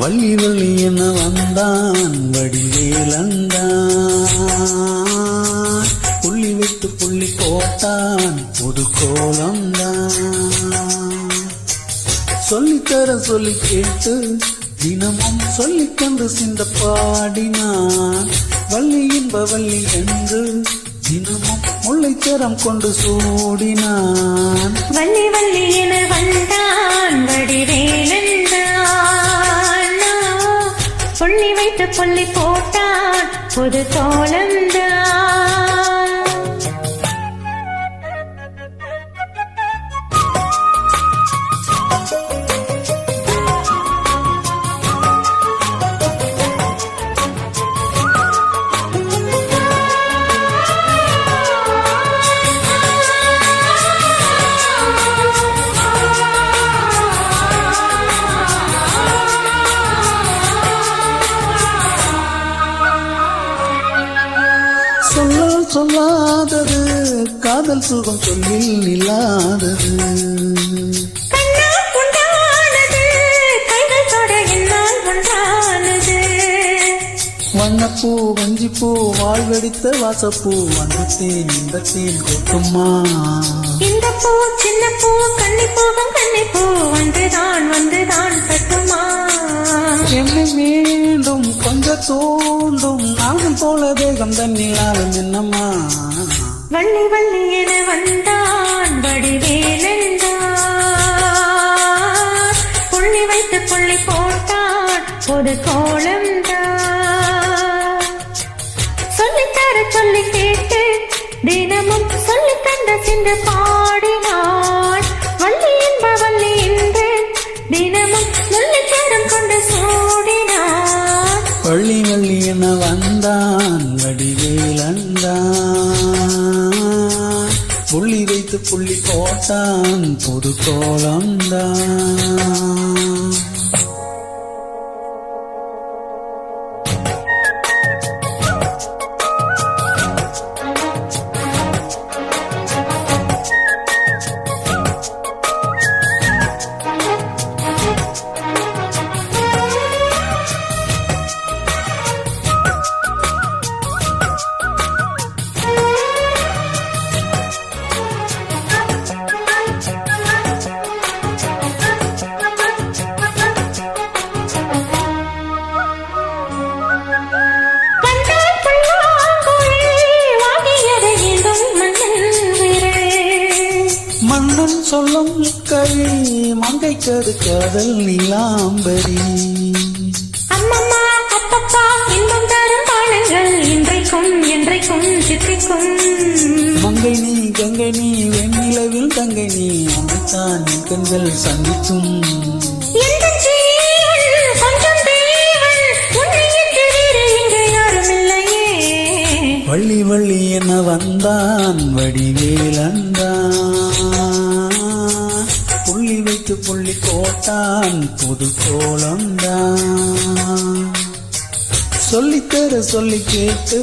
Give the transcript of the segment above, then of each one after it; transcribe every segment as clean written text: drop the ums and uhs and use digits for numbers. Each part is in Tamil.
வள்ளி வள்ளி என வந்தான் வடிவேலந்தான், புள்ளி வைத்து புள்ளி போட்டான் புது கோலந்தான். சொல்லித்தர சொல்லி கேட்டு தினமும் சொல்லிக் கொண்டு சிந்த பாடினான். வள்ளி இன்ப வள்ளி என்று தினமும் முல்லைச்சரம் கொண்டு சூடினான். வள்ளி வள்ளி என வந்தான் வடிவேலந்தான், புள்ளி வைத்து புள்ளி போட்டான் புது கோலந்தான். சொல்லாதது காதல் சுகம் சொல்லில் இல்லாதது. வண்ணப்பூ வஞ்சிப்பூ வாழ்வெடித்த வாசப்பூ வந்தத்தேன் இந்த தேன் கொட்டுமா. இந்த பூ சின்ன பூ கன்னிப்பூவும் கன்னிப்பூ வந்துதான் கட்டுமா. என்னை மீண்டும் கொஞ்சம் தோண்டும் நானும் போல தேகம் தண்ணிலாலும் என்னம்மா. வள்ளி வள்ளி என வந்தான் வடிவேலந்தான், புள்ளி வைத்து புள்ளி போட்டான் புது கோலந்தான். சொல்லித்தர சொல்லி கேட்டு தினமும் சொல்லி தந்த சிந்து பாடினான். வள்ளி என்ப வள்ளி என்று தினமும் முல்லைச்சரம் கொண்டு சூடினான். வள்ளி வள்ளி என வந்தான் வடிவேலந்தான், புள்ளி வைத்து புள்ளி போட்டான் புது கோலந்தான். மன்னன் சொல்லும் கவி மங்கைக்கது காதல் நீலாம்பரி. அம்மம்மா அப்பப்பா இன்பம் தரும் பாடங்கள் இன்றைக்கும் என்றைக்கும் சித்திக்கும். மங்கை நீ கங்கை நீ வெண்ணிலவில் தங்கை நீ அங்குத்தான் என் கண்கள் சந்திக்கும். வள்ளி வள்ளி என வந்தான் வடிவேலந்தான், புள்ளி வைத்து புள்ளி போட்டான் புது கோலந்தான். சொல்லித்தர சொல்லி கேட்டு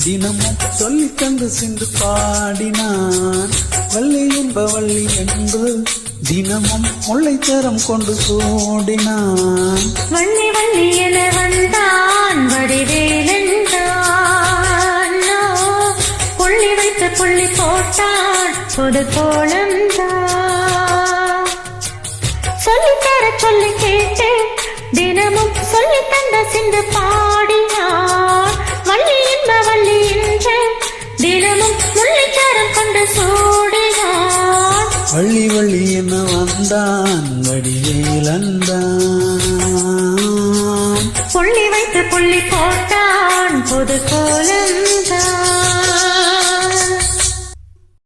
தினமும் சொல்லி தந்து சிந்து பாடினான். வள்ளி என்ப வள்ளி என்று தினமும் முல்லைச்சரம் கொண்டு சூடினான். வள்ளி வள்ளி என வந்தான் வடிவேலந்தான், புள்ளி வைத்து புள்ளி போட்டான் புது கோலந்தான். சொல்லித்தர சொல்லி கேட்டு தினமும் சொல்லி தந்த சிந்து பாடினான். வள்ளி என்ப வள்ளி என்று தினமும் முல்லைச்சரம் கொண்டு சூடினான். வள்ளி வள்ளி என வந்தான் வடிவேலந்தான், புள்ளி வைத்து புள்ளி போட்டான் புது கோலம்.